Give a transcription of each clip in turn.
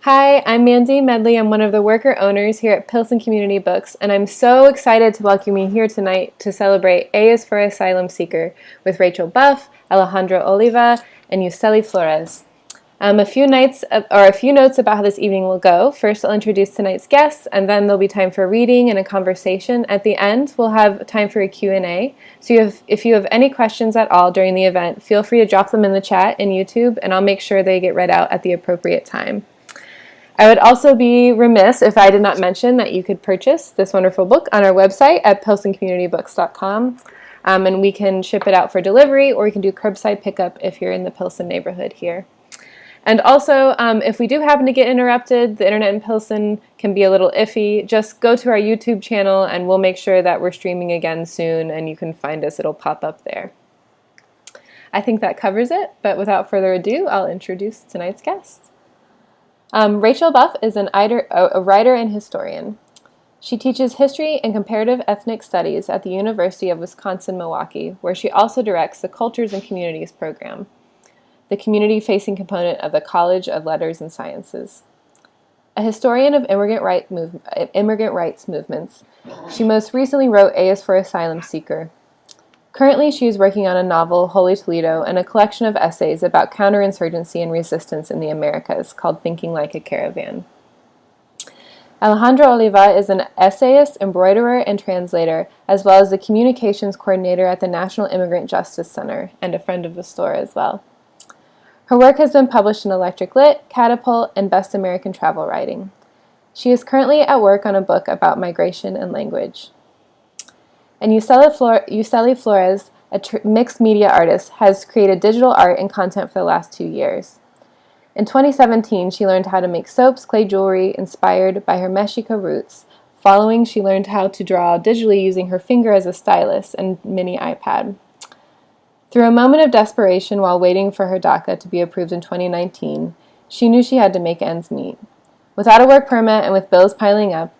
Hi, I'm Mandy Medley. I'm one of the worker owners here at Pilsen Community Books, and I'm so excited to welcome you here tonight to celebrate A is for Asylum Seeker with Rachel Buff, Alejandra Oliva, and Yuselli Flores. A few notes about how this evening will go. First, I'll introduce tonight's guests, and then there'll be time for reading and a conversation. At the end, we'll have time for a Q&A. So if you have any questions at all during the event, feel free to drop them in the chat in YouTube, and I'll make sure they get read out at the appropriate time. I would also be remiss if I did not mention that you could purchase this wonderful book on our website at pilsencommunitybooks.com, and we can ship it out for delivery, or you can do curbside pickup if you're in the Pilsen neighborhood here. And also, if we do happen to get interrupted, the internet in Pilsen can be a little iffy, just go to our YouTube channel and we'll make sure that we're streaming again soon and you can find us, it'll pop up there. I think that covers it, but without further ado, I'll introduce tonight's guests. Rachel Buff is a writer and historian. She teaches history and comparative ethnic studies at the University of Wisconsin-Milwaukee, where she also directs the Cultures and Communities program, the community-facing component of the College of Letters and Sciences. A historian of immigrant rights movements, she most recently wrote A is for Asylum Seeker. Currently, she is working on a novel, Holy Toledo, and a collection of essays about counterinsurgency and resistance in the Americas called Thinking Like a Caravan. Alejandra Oliva is an essayist, embroiderer, and translator, as well as the communications coordinator at the National Immigrant Justice Center, and a friend of the store as well. Her work has been published in Electric Lit, Catapult, and Best American Travel Writing. She is currently at work on a book about migration and language. And Yuselli Flores, a mixed media artist, has created digital art and content for the last 2 years. In 2017, she learned how to make soaps, clay jewelry inspired by her Mexico roots. Following, she learned how to draw digitally using her finger as a stylus and mini iPad. Through a moment of desperation while waiting for her DACA to be approved in 2019, she knew she had to make ends meet. Without a work permit and with bills piling up,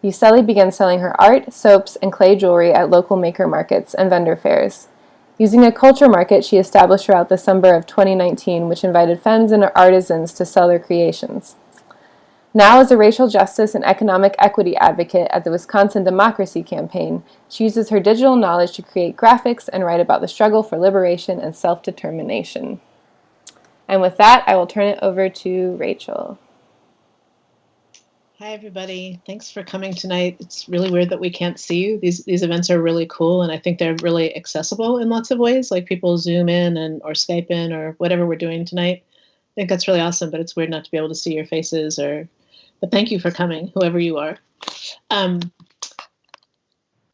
Yuselli began selling her art, soaps, and clay jewelry at local maker markets and vendor fairs. Using a culture market she established throughout December of 2019, which invited femmes and artisans to sell their creations. Now, as a racial justice and economic equity advocate at the Wisconsin Democracy Campaign, she uses her digital knowledge to create graphics and write about the struggle for liberation and self-determination. And with that, I will turn it over to Rachel. Hi, everybody. Thanks for coming tonight. It's really weird that we can't see you. These events are really cool, and I think they're really accessible in lots of ways, like people Zoom in or Skype in or whatever we're doing tonight. I think that's really awesome, but it's weird not to be able to see your faces. But thank you for coming, whoever you are. I'm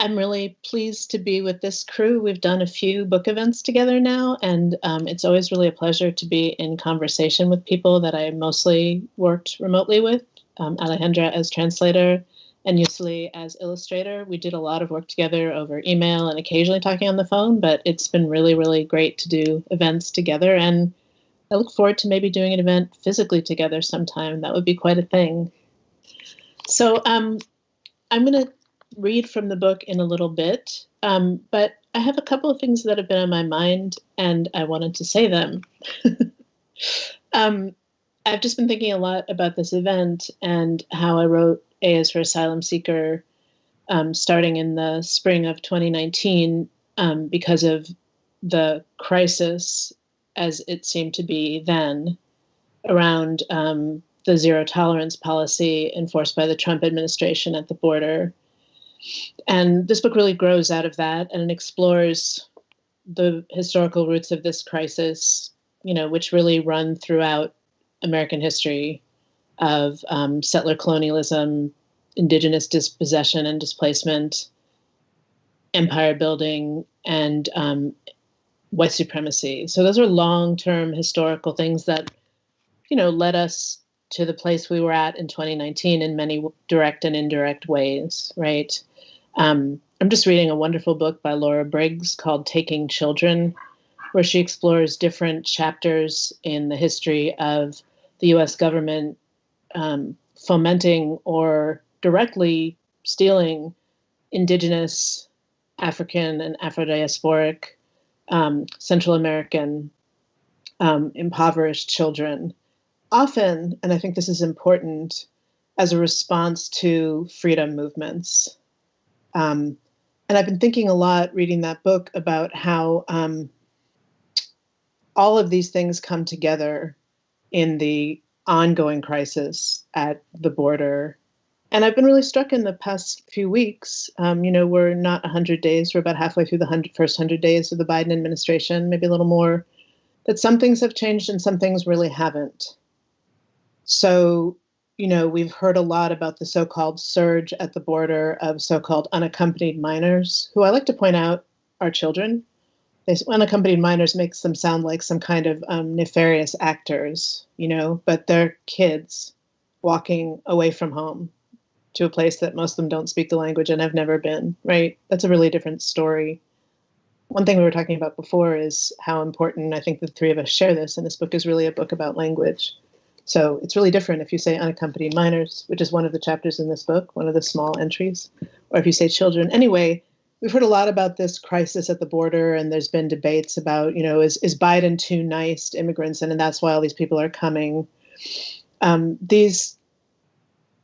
really pleased to be with this crew. We've done a few book events together now, and it's always really a pleasure to be in conversation with people that I mostly worked remotely with. Alejandra as translator and Yuselli as illustrator. We did a lot of work together over email and occasionally talking on the phone, but it's been really, really great to do events together. And I look forward to maybe doing an event physically together sometime. That would be quite a thing. So I'm going to read from the book in a little bit, but I have a couple of things that have been on my mind and I wanted to say them. I've just been thinking a lot about this event and how I wrote A is for Asylum Seeker starting in the spring of 2019 because of the crisis, as it seemed to be then, around the zero tolerance policy enforced by the Trump administration at the border. And this book really grows out of that, and it explores the historical roots of this crisis, which really run throughout American history of settler colonialism, indigenous dispossession and displacement, empire building, and white supremacy. So those are long-term historical things that, led us to the place we were at in 2019 in many direct and indirect ways, right? I'm just reading a wonderful book by Laura Briggs called Taking Children, where she explores different chapters in the history of the U.S. government fomenting or directly stealing indigenous, African, and Afro-diasporic, Central American impoverished children often, and I think this is important, as a response to freedom movements. Um, and I've been thinking a lot reading that book about how all of these things come together in the ongoing crisis at the border. And I've been really struck in the past few weeks. We're not 100 days, we're about halfway through the first 100 days of the Biden administration, maybe a little more, that some things have changed and some things really haven't. So, we've heard a lot about the so-called surge at the border of so-called unaccompanied minors, who I like to point out are children. Unaccompanied minors makes them sound like some kind of nefarious actors, but they're kids walking away from home to a place that most of them don't speak the language and have never been, right? That's a really different story. One thing we were talking about before is how important, I think the three of us share this, and this book is really a book about language. So it's really different if you say unaccompanied minors, which is one of the chapters in this book, one of the small entries, or if you say children. Anyway, we've heard a lot about this crisis at the border, and there's been debates about, is Biden too nice to immigrants, and that's why all these people are coming.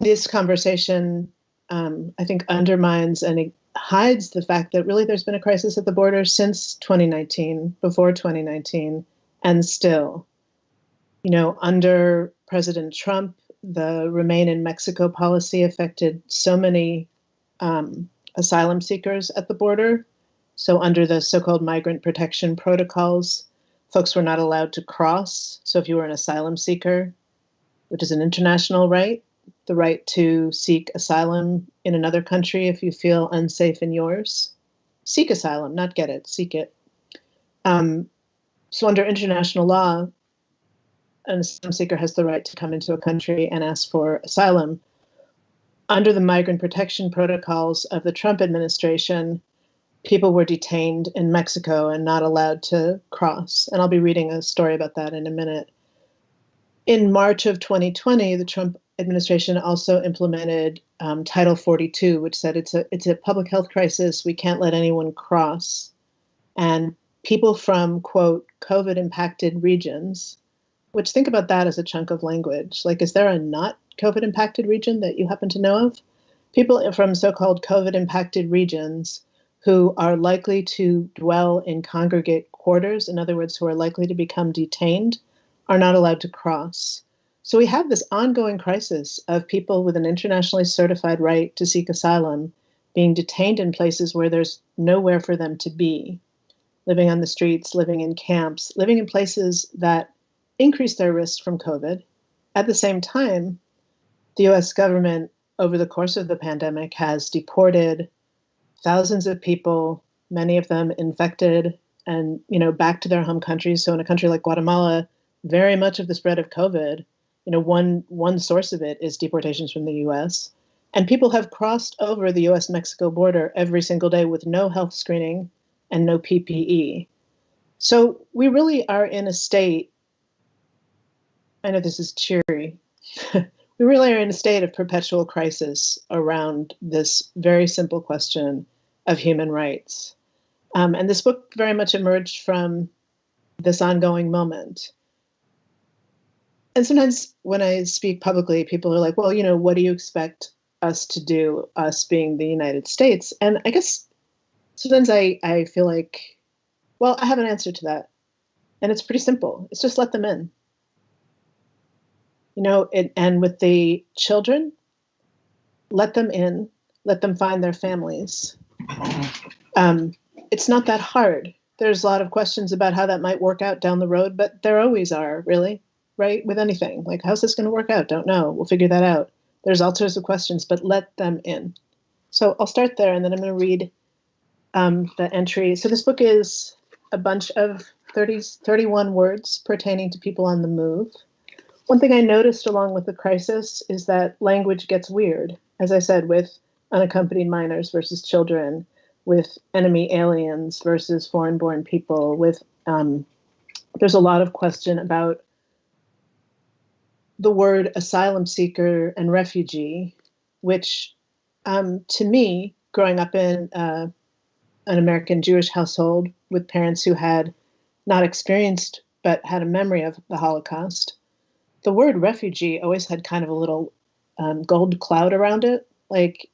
This conversation, I think, undermines and it hides the fact that really there's been a crisis at the border since 2019, before 2019, and still. Under President Trump, the Remain in Mexico policy affected so many asylum seekers at the border. So under the so-called migrant protection protocols, folks were not allowed to cross. So if you were an asylum seeker, which is an international right, the right to seek asylum in another country if you feel unsafe in yours. Seek asylum, not get it, seek it. So under international law, an asylum seeker has the right to come into a country and ask for asylum. Under the migrant protection protocols of the Trump administration, people were detained in Mexico and not allowed to cross. And I'll be reading a story about that in a minute. In March of 2020, the Trump administration also implemented Title 42, which said it's a public health crisis. We can't let anyone cross. And people from, quote, COVID impacted regions, which think about that as a chunk of language. Like, is there a not COVID impacted region that you happen to know of? People from so-called COVID impacted regions who are likely to dwell in congregate quarters, in other words, who are likely to become detained, are not allowed to cross. So we have this ongoing crisis of people with an internationally certified right to seek asylum being detained in places where there's nowhere for them to be, living on the streets, living in camps, living in places that increase their risk from COVID. At the same time, the US government, over the course of the pandemic, has deported thousands of people, many of them infected, and back to their home countries. So in a country like Guatemala, very much of the spread of COVID, one source of it is deportations from the US. And people have crossed over the US-Mexico border every single day with no health screening and no PPE. So we really are in a state, I know this is cheery, we really are in a state of perpetual crisis around this very simple question of human rights. And this book very much emerged from this ongoing moment. And sometimes when I speak publicly, people are like, well, what do you expect us to do, us being the United States? And I guess sometimes I feel like, well, I have an answer to that. And it's pretty simple. It's just let them in. And with the children, let them in, let them find their families. It's not that hard. There's a lot of questions about how that might work out down the road, but there always are, really, right? With anything. Like, how's this going to work out? Don't know. We'll figure that out. There's all sorts of questions, but let them in. So I'll start there, and then I'm going to read the entry. So this book is a bunch of 31 words pertaining to people on the move. One thing I noticed along with the crisis is that language gets weird, as I said, with unaccompanied minors versus children, with enemy aliens versus foreign-born people, with there's a lot of question about the word asylum seeker and refugee, which to me, growing up in an American Jewish household with parents who had not experienced but had a memory of the Holocaust, the word refugee always had kind of a little gold cloud around it. Like,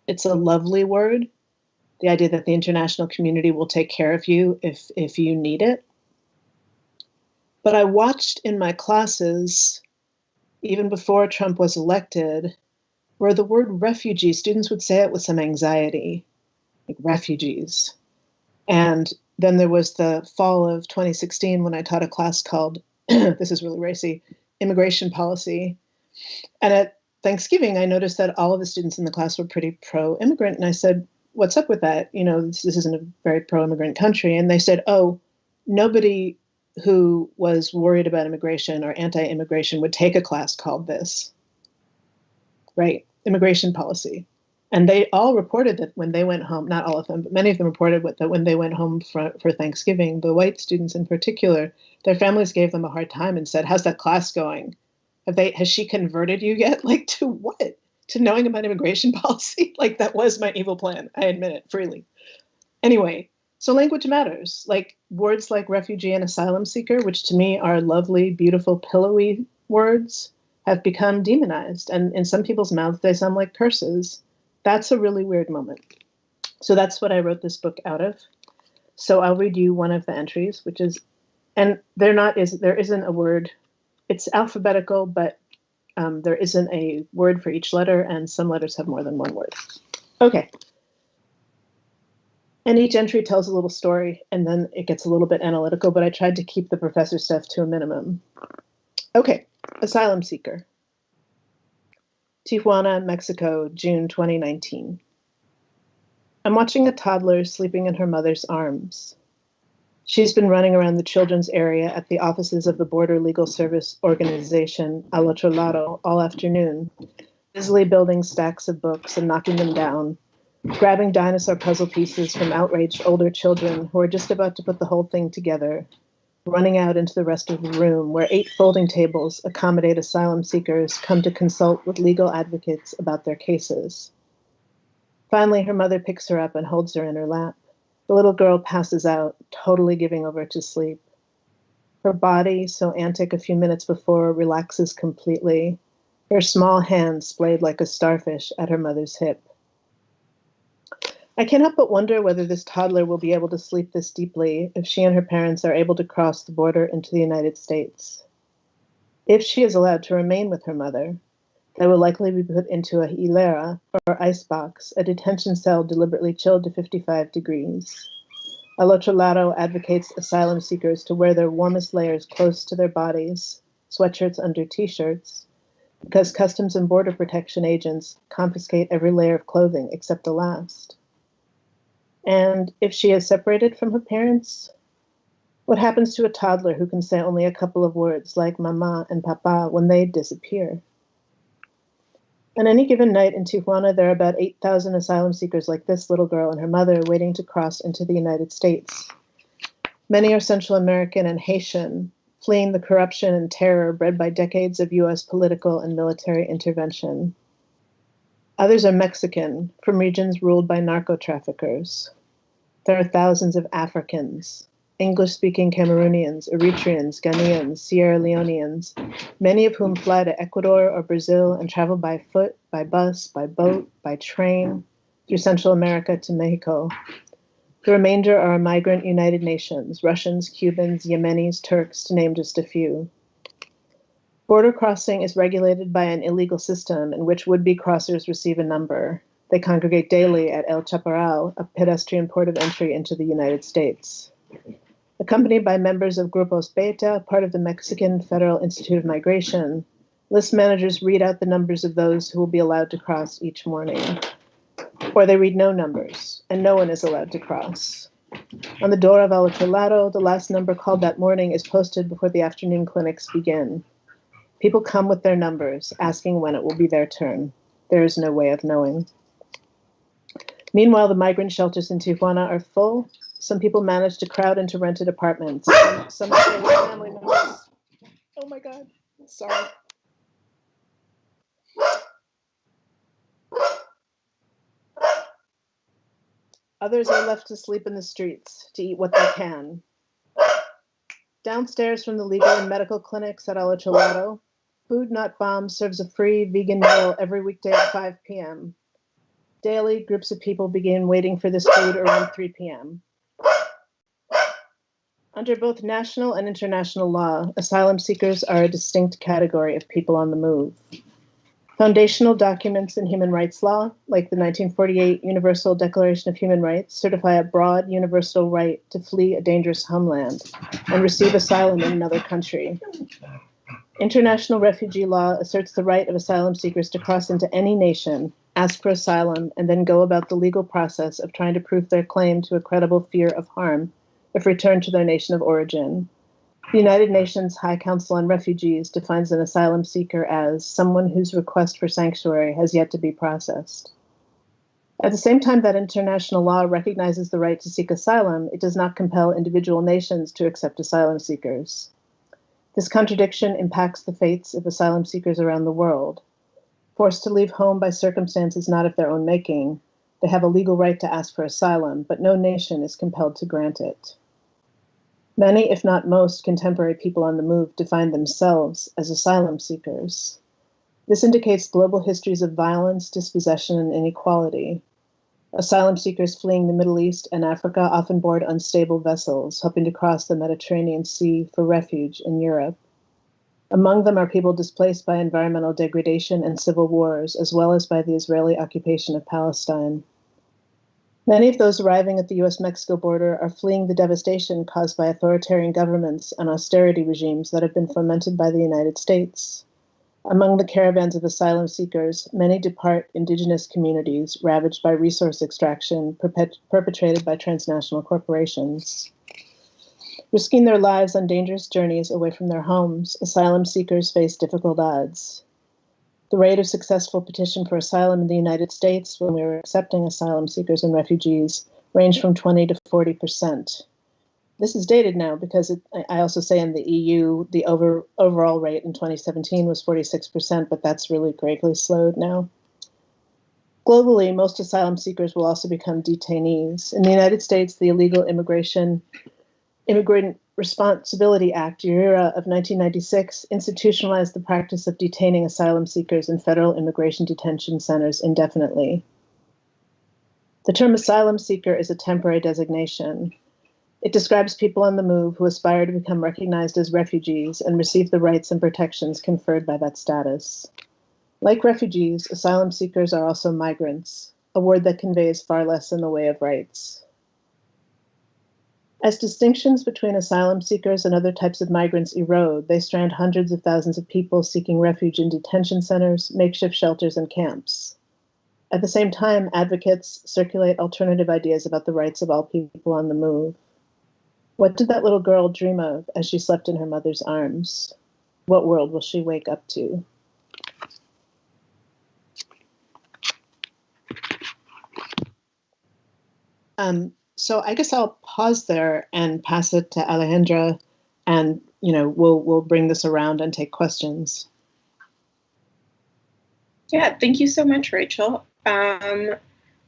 it's a lovely word. The idea that the international community will take care of you if you need it. But I watched in my classes, even before Trump was elected, where the word refugee, students would say it with some anxiety, like refugees. And then there was the fall of 2016 when I taught a class called, this is really racy, immigration policy. And at Thanksgiving, I noticed that all of the students in the class were pretty pro-immigrant. And I said, what's up with that? You know, this isn't a very pro-immigrant country. And they said, oh, nobody who was worried about immigration or anti-immigration would take a class called this, right? Immigration policy. And they all reported that when they went home, not all of them, but many of them reported that when they went home for Thanksgiving, the white students in particular, their families gave them a hard time and said, how's that class going? Has she converted you yet? Like, to what? To knowing about immigration policy? Like, that was my evil plan. I admit it freely. Anyway, so language matters. Like, words like refugee and asylum seeker, which to me are lovely, beautiful, pillowy words, have become demonized. And in some people's mouths, they sound like curses. That's a really weird moment. So that's what I wrote this book out of. So I'll read you one of the entries, which is, and there isn't a word. It's alphabetical, but there isn't a word for each letter, and some letters have more than one word. Okay. And each entry tells a little story, and then it gets a little bit analytical, but I tried to keep the professor stuff to a minimum. Okay, Asylum Seeker. Tijuana, Mexico, June 2019. I'm watching a toddler sleeping in her mother's arms. She's been running around the children's area at the offices of the Border Legal Service Organization, Al Otro Lado, all afternoon, busily building stacks of books and knocking them down, grabbing dinosaur puzzle pieces from outraged older children who are just about to put the whole thing together, running out into the rest of the room where 8 folding tables accommodate asylum seekers come to consult with legal advocates about their cases. Finally, her mother picks her up and holds her in her lap. The little girl passes out, totally giving over to sleep. Her body, so antic a few minutes before, relaxes completely, her small hand splayed like a starfish at her mother's hip. I can't help but wonder whether this toddler will be able to sleep this deeply if she and her parents are able to cross the border into the United States. If she is allowed to remain with her mother, they will likely be put into a hilera, or icebox, a detention cell deliberately chilled to 55 degrees. El Otro Lado advocates asylum seekers to wear their warmest layers close to their bodies, sweatshirts under t-shirts, because Customs and Border Protection agents confiscate every layer of clothing except the last. And if she is separated from her parents, what happens to a toddler who can say only a couple of words like mama and papa when they disappear? On any given night in Tijuana, there are about 8,000 asylum seekers like this little girl and her mother waiting to cross into the United States. Many are Central American and Haitian, fleeing the corruption and terror bred by decades of U.S. political and military intervention. Others are Mexican, from regions ruled by narco-traffickers. There are thousands of Africans, English-speaking Cameroonians, Eritreans, Ghanaians, Sierra Leoneans, many of whom fly to Ecuador or Brazil and travel by foot, by bus, by boat, by train, through Central America to Mexico. The remainder are a migrant United Nations, Russians, Cubans, Yemenis, Turks, to name just a few. Border crossing is regulated by an illegal system in which would-be crossers receive a number. They congregate daily at El Chaparral, a pedestrian port of entry into the United States. Accompanied by members of Grupos Beta, part of the Mexican Federal Institute of Migration, list managers read out the numbers of those who will be allowed to cross each morning. Or they read no numbers, and no one is allowed to cross. On the door of El Otro Lado, the last number called that morning is posted before the afternoon clinics begin. People come with their numbers, asking when it will be their turn. There is no way of knowing. Meanwhile, the migrant shelters in Tijuana are full. Some people manage to crowd into rented apartments. Some stay with family members. Oh my God, sorry. Others are left to sleep in the streets, to eat what they can. Downstairs from the legal and medical clinics at El Otro Lado, Food Not Bombs serves a free vegan meal every weekday at 5 p.m. Daily, groups of people begin waiting for this food around 3 p.m. Under both national and international law, asylum seekers are a distinct category of people on the move. Foundational documents in human rights law, like the 1948 Universal Declaration of Human Rights, certify a broad universal right to flee a dangerous homeland and receive asylum in another country. International refugee law asserts the right of asylum seekers to cross into any nation, ask for asylum, and then go about the legal process of trying to prove their claim to a credible fear of harm if returned to their nation of origin. The United Nations High Council on Refugees defines an asylum seeker as someone whose request for sanctuary has yet to be processed. At the same time that international law recognizes the right to seek asylum, it does not compel individual nations to accept asylum seekers. This contradiction impacts the fates of asylum seekers around the world. Forced to leave home by circumstances not of their own making, they have a legal right to ask for asylum, but no nation is compelled to grant it. Many, if not most, contemporary people on the move define themselves as asylum seekers. This indicates global histories of violence, dispossession, and inequality. Asylum seekers fleeing the Middle East and Africa often board unstable vessels, hoping to cross the Mediterranean Sea for refuge in Europe. Among them are people displaced by environmental degradation and civil wars, as well as by the Israeli occupation of Palestine. Many of those arriving at the US-Mexico border are fleeing the devastation caused by authoritarian governments and austerity regimes that have been fomented by the United States. Among the caravans of asylum seekers, many depart indigenous communities ravaged by resource extraction perpetrated by transnational corporations. Risking their lives on dangerous journeys away from their homes, asylum seekers face difficult odds. The rate of successful petition for asylum in the United States when we were accepting asylum seekers and refugees ranged from 20 to 40%. This is dated now because I also say in the EU, the overall rate in 2017 was 46%, but that's really greatly slowed now. Globally, most asylum seekers will also become detainees. In the United States, the Illegal Immigrant Responsibility Act, URIRA, of 1996 institutionalized the practice of detaining asylum seekers in federal immigration detention centers indefinitely. The term asylum seeker is a temporary designation. It describes people on the move who aspire to become recognized as refugees and receive the rights and protections conferred by that status. Like refugees, asylum seekers are also migrants, a word that conveys far less in the way of rights. As distinctions between asylum seekers and other types of migrants erode, they strand hundreds of thousands of people seeking refuge in detention centers, makeshift shelters, and camps. At the same time, advocates circulate alternative ideas about the rights of all people on the move. What did that little girl dream of as she slept in her mother's arms? What world will she wake up to? So I guess I'll pause there and pass it to Alejandra, and we'll bring this around and take questions. Yeah, thank you so much, Rachel. I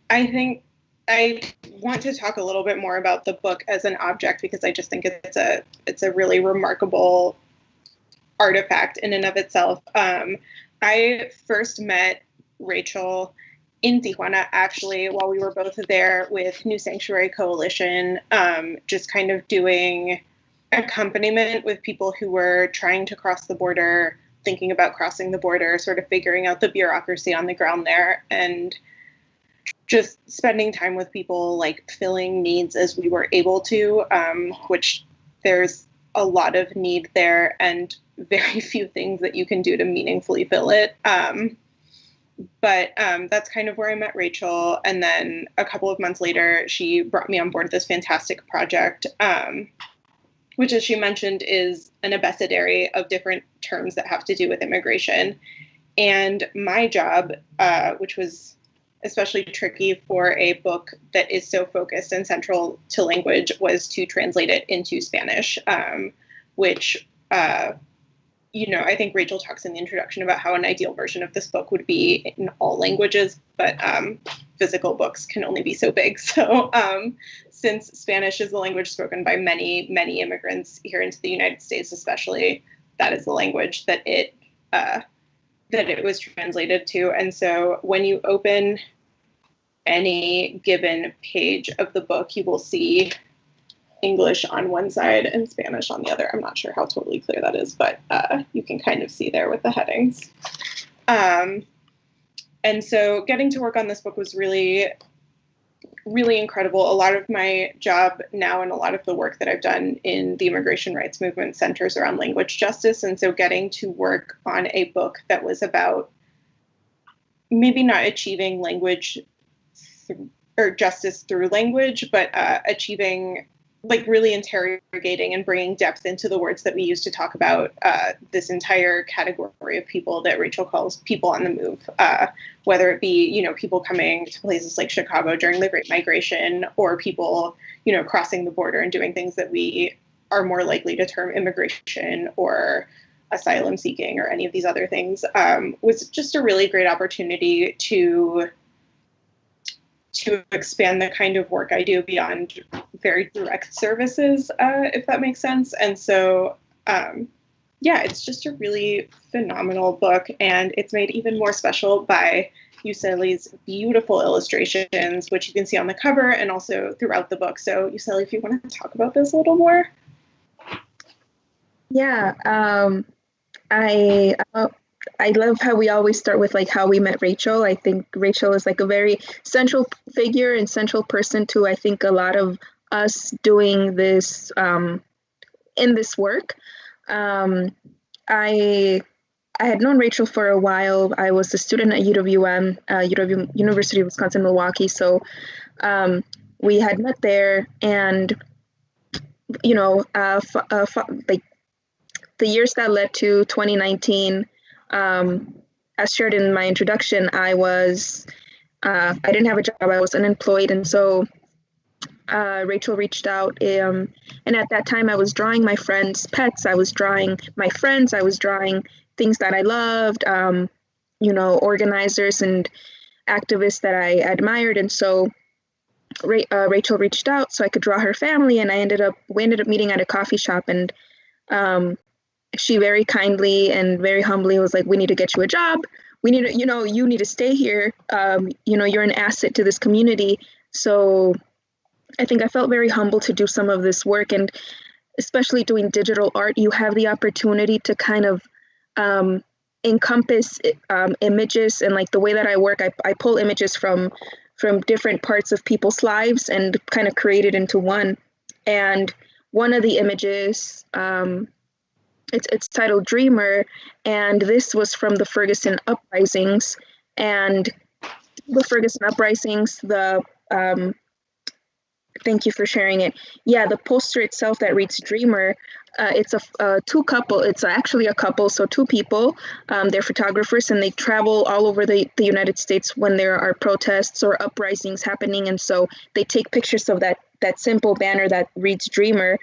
think I want to talk a little bit more about the book as an object because I just think it's a really remarkable artifact in and of itself. I first met Rachel in Tijuana, actually, while we were both there with New Sanctuary Coalition, just kind of doing accompaniment with people who were trying to cross the border, thinking about crossing the border, sort of figuring out the bureaucracy on the ground there, and just spending time with people, like filling needs as we were able to, which there's a lot of need there and very few things that you can do to meaningfully fill it. But that's kind of where I met Rachel. And then a couple of months later, she brought me on board this fantastic project, which, as she mentioned, is an abecedary of different terms that have to do with immigration. And my job, which was especially tricky for a book that is so focused and central to language, was to translate it into Spanish, which I think Rachel talks in the introduction about how an ideal version of this book would be in all languages, but physical books can only be so big. So since Spanish is the language spoken by many, many immigrants here into the United States, especially, that is the language that it that it was translated to. And so when you open any given page of the book, you will see English on one side and Spanish on the other. I'm not sure how totally clear that is, but you can kind of see there with the headings. And so getting to work on this book was really, really incredible. A lot of my job now and a lot of the work that I've done in the immigration rights movement centers around language justice. And so getting to work on a book that was about maybe not achieving language or justice through language, but achieving, like, really interrogating and bringing depth into the words that we use to talk about this entire category of people that Rachel calls people on the move, whether it be, you know, people coming to places like Chicago during the Great Migration, or people, you know, crossing the border and doing things that we are more likely to term immigration or asylum seeking or any of these other things, was just a really great opportunity to expand the kind of work I do beyond very direct services, if that makes sense. And so, yeah, it's just a really phenomenal book, and it's made even more special by Yuselli's beautiful illustrations, which you can see on the cover and also throughout the book. So, Yuselli, if you want to talk about this a little more. Yeah, I love how we always start with like how we met Rachel. I think Rachel is like a very central figure and central person to, I think, a lot of us doing this in this work. I had known Rachel for a while. I was a student at UWM, University of Wisconsin-Milwaukee. So we had met there, and you know, like the years that led to 2019. As shared in my introduction, I didn't have a job, I was unemployed. And so Rachel reached out, and at that time I was drawing my friends' pets, I was drawing my friends, I was drawing things that I loved, you know, organizers and activists that I admired. And so Rachel reached out so I could draw her family, and we ended up meeting at a coffee shop, and she very kindly and very humbly was like, we need to get you a job. We need to, you need to stay here. You're an asset to this community. So I think I felt very humbled to do some of this work, and especially doing digital art, you have the opportunity to kind of encompass images. And like the way that I work, I pull images from different parts of people's lives and kind of create it into one. And one of the images, it's titled Dreamer, and this was from the Ferguson uprisings. And the Ferguson uprisings, thank you for sharing it. Yeah, the poster itself that reads Dreamer, it's it's actually a couple, so two people, they're photographers, and they travel all over the United States when there are protests or uprisings happening. And so they take pictures of that simple banner that reads Dreamer.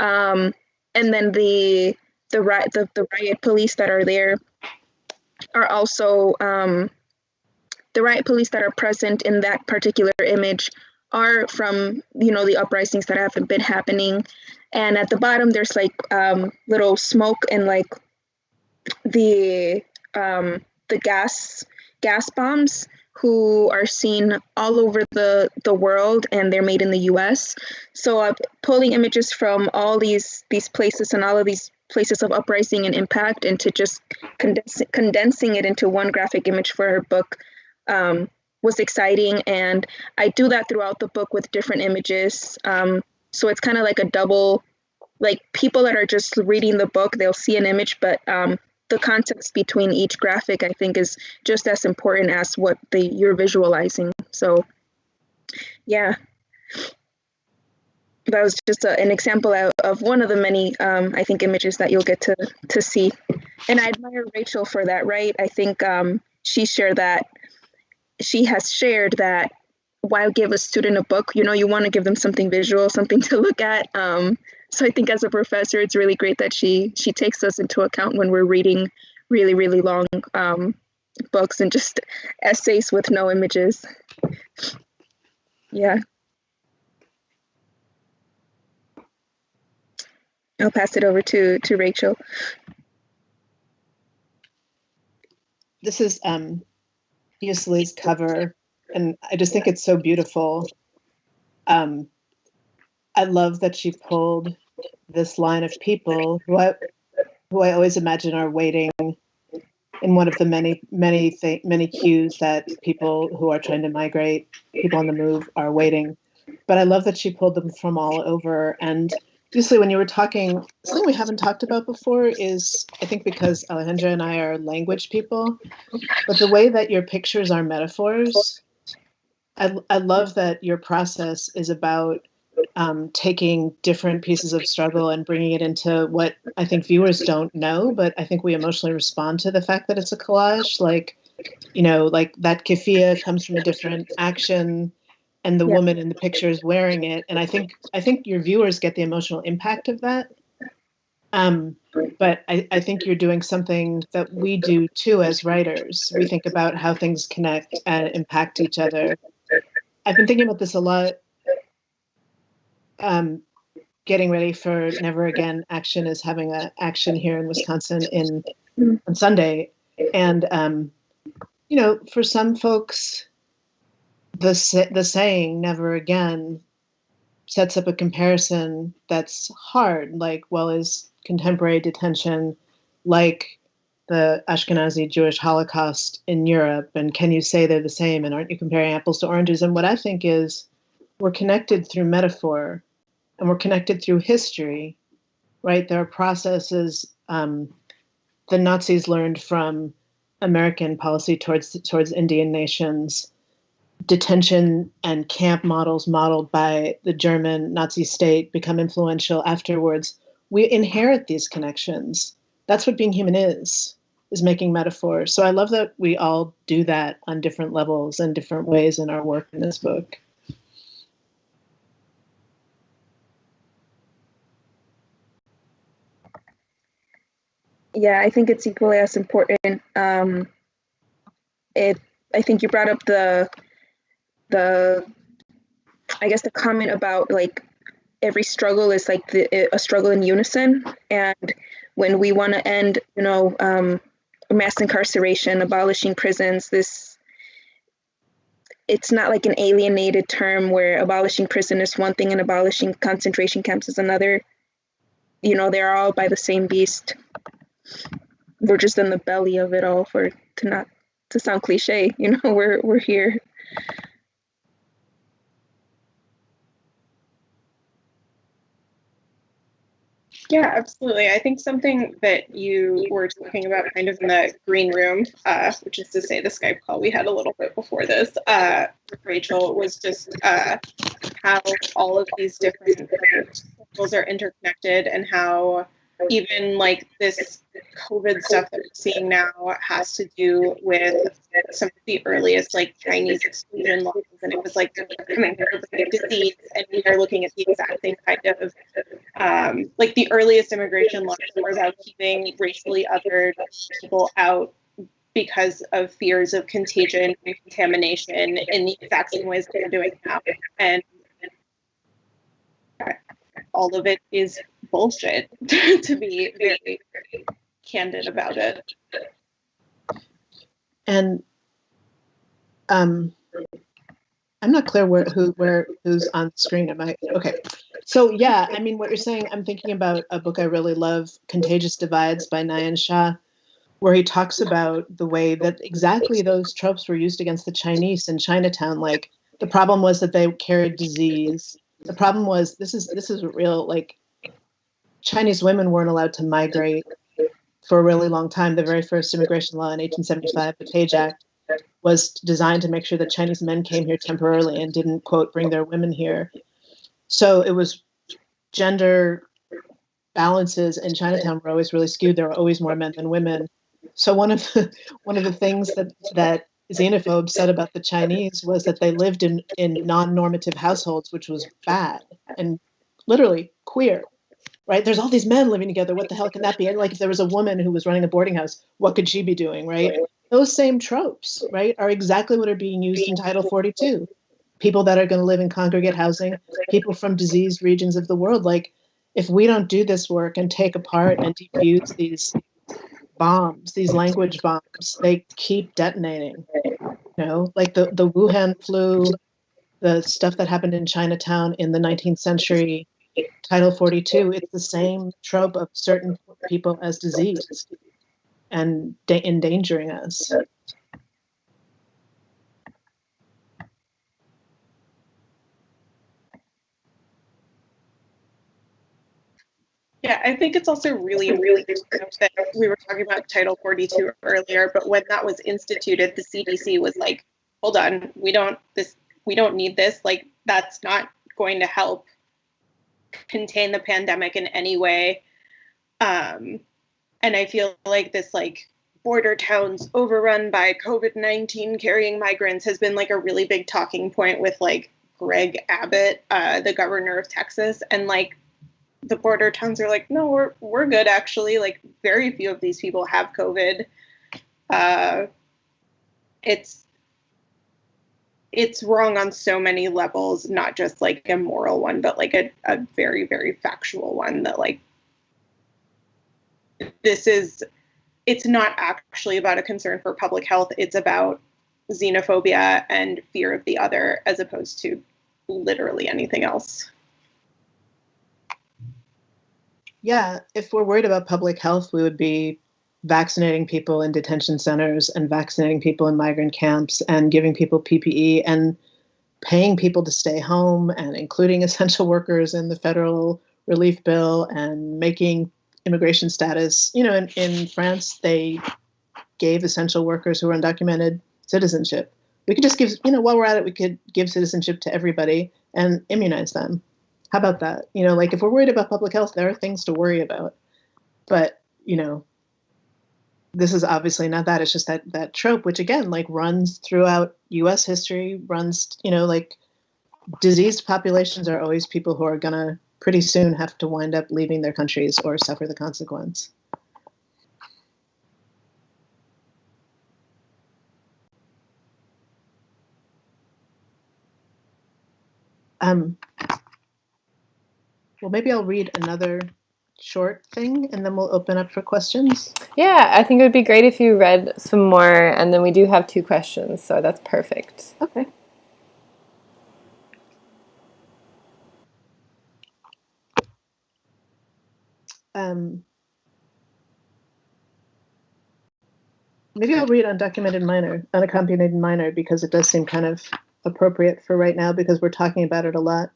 And then the riot police that are there are also, the riot police that are present in that particular image are from, the uprisings that have been happening. And at the bottom, there's like little smoke and like the gas bombs, who are seen all over the world, and they're made in the US. So I'm pulling images from all these places and all of these places of uprising and impact, into just condensing it into one graphic image for her book was exciting. And I do that throughout the book with different images. So it's kind of like a double, like people that are just reading the book, they'll see an image, but the context between each graphic, I think, is just as important as what you're visualizing. So yeah, that was just an example of one of the many, I think, images that you'll get to see. And I admire Rachel for that, right? I think she has shared that why give a student a book? You want to give them something visual, something to look at. So I think as a professor, it's really great that she takes us into account when we're reading really, really long books and just essays with no images. Yeah. I'll pass it over to Rachel. this is Yuselli's cover, and I just think it's so beautiful. I love that she pulled this line of people who I always imagine are waiting in one of the many queues that people who are trying to migrate, people on the move, are waiting. But I love that she pulled them from all over. And usually when you were talking, something we haven't talked about before is, I think because Alejandra and I are language people, but the way that your pictures are metaphors, I love that your process is about taking different pieces of struggle and bringing it into what I think viewers don't know, but I think we emotionally respond to the fact that it's a collage. Like, like that keffiyeh comes from a different action, and the woman in the picture is wearing it. And I think your viewers get the emotional impact of that. But I think you're doing something that we do too as writers. We think about how things connect and impact each other. I've been thinking about this a lot. Getting ready for Never Again Action is having an action here in Wisconsin on Sunday. And, for some folks, the saying never again sets up a comparison that's hard. Like, well, is contemporary detention like the Ashkenazi Jewish Holocaust in Europe? And can you say they're the same? And aren't you comparing apples to oranges? And what I think is we're connected through metaphor. And we're connected through history, right? There are processes the Nazis learned from American policy towards Indian nations, detention and camp models modeled by the German Nazi state become influential afterwards. We inherit these connections. That's what being human is making metaphors. So I love that we all do that on different levels and different ways in our work in this book. Yeah, I think it's equally as important. I think you brought up the comment about like every struggle is like a struggle in unison, and when we want to end, mass incarceration, abolishing prisons, it's not like an alienated term where abolishing prison is one thing and abolishing concentration camps is another. They're all by the same beast. We're just in the belly of it all, to sound cliche, we're here. Yeah, absolutely. I think something that you were talking about kind of in the green room, which is to say the Skype call we had a little bit before this, with Rachel, was just how all of these different circles are interconnected, and how even like this COVID stuff that we're seeing now has to do with some of the earliest like Chinese exclusion laws, and it was like coming here with like disease, and we are looking at the exact same kind of like the earliest immigration laws were about keeping racially othered people out because of fears of contagion and contamination in the exact same ways that they're doing now. And all of it is bullshit, to be very candid about it. And I'm not clear who's on the screen. Am I okay? So yeah, I mean, what you're saying, I'm thinking about a book I really love, Contagious Divides by Nayan Shah, where he talks about the way that exactly those tropes were used against the Chinese in Chinatown. Like, the problem was that they carried disease. The problem was, this is real, like, Chinese women weren't allowed to migrate for a really long time. The very first immigration law in 1875, the Page Act, was designed to make sure that Chinese men came here temporarily and didn't, quote, bring their women here. So it was gender balances in Chinatown were always really skewed. There were always more men than women. So one of the things that xenophobes said about the Chinese was that they lived in non-normative households, which was bad and literally queer, right? There's all these men living together. What the hell can that be? And like, if there was a woman who was running a boarding house, what could she be doing, right? Those same tropes, right, are exactly what are being used in Title 42. People that are going to live in congregate housing, people from diseased regions of the world. Like, if we don't do this work and take apart and defuse these bombs, these language bombs, they keep detonating. Like the Wuhan flu, the stuff that happened in Chinatown in the 19th century, Title 42, it's the same trope of certain people as disease and endangering us. Yeah, I think it's also really important that we were talking about Title 42 earlier, but when that was instituted, the CDC was like, hold on, we don't need this. Like, that's not going to help contain the pandemic in any way. And I feel like this like border towns overrun by COVID-19 carrying migrants has been like a really big talking point with like Greg Abbott, the governor of Texas, and like the border towns are like, no, we're good actually. Like very few of these people have COVID. It's wrong on so many levels, not just like a moral one, but like a very, very factual one that like it's not actually about a concern for public health. It's about xenophobia and fear of the other as opposed to literally anything else. Yeah, if we're worried about public health, we would be vaccinating people in detention centers and vaccinating people in migrant camps and giving people PPE and paying people to stay home and including essential workers in the federal relief bill and making immigration status. In France, they gave essential workers who were undocumented citizenship. We could just give, while we're at it, we could give citizenship to everybody and immunize them. How about that? Like if we're worried about public health, there are things to worry about. But, this is obviously not that. It's just that trope, which again, like runs throughout US history, runs, like diseased populations are always people who are going to pretty soon have to wind up leaving their countries or suffer the consequence. Well, maybe I'll read another short thing and then we'll open up for questions. Yeah, I think it would be great if you read some more, and then we do have 2 questions, so that's perfect. Okay. Maybe I'll read unaccompanied minor, because it does seem kind of appropriate for right now because we're talking about it a lot.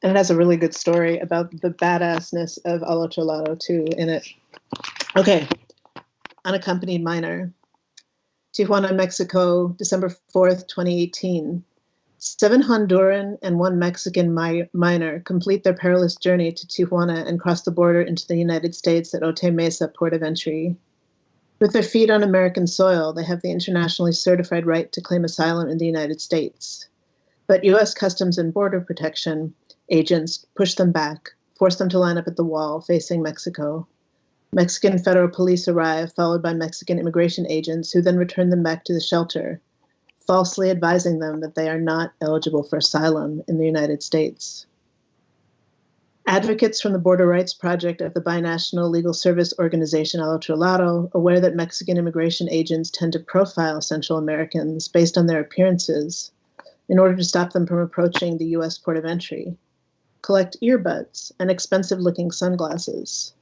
And it has a really good story about the badassness of Al Otro Lado too in it. Okay, unaccompanied minor. Tijuana, Mexico, December 4th, 2018. 7 Honduran and 1 Mexican minor complete their perilous journey to Tijuana and cross the border into the United States at Otay Mesa port of entry. With their feet on American soil, they have the internationally certified right to claim asylum in the United States. But U.S. Customs and Border Protection agents push them back, force them to line up at the wall facing Mexico. Mexican federal police arrive, followed by Mexican immigration agents, who then return them back to the shelter, falsely advising them that they are not eligible for asylum in the United States. Advocates from the Border Rights Project of the binational legal service organization Al Otro Lado, aware that Mexican immigration agents tend to profile Central Americans based on their appearances in order to stop them from approaching the U.S. port of entry, collect earbuds and expensive-looking sunglasses.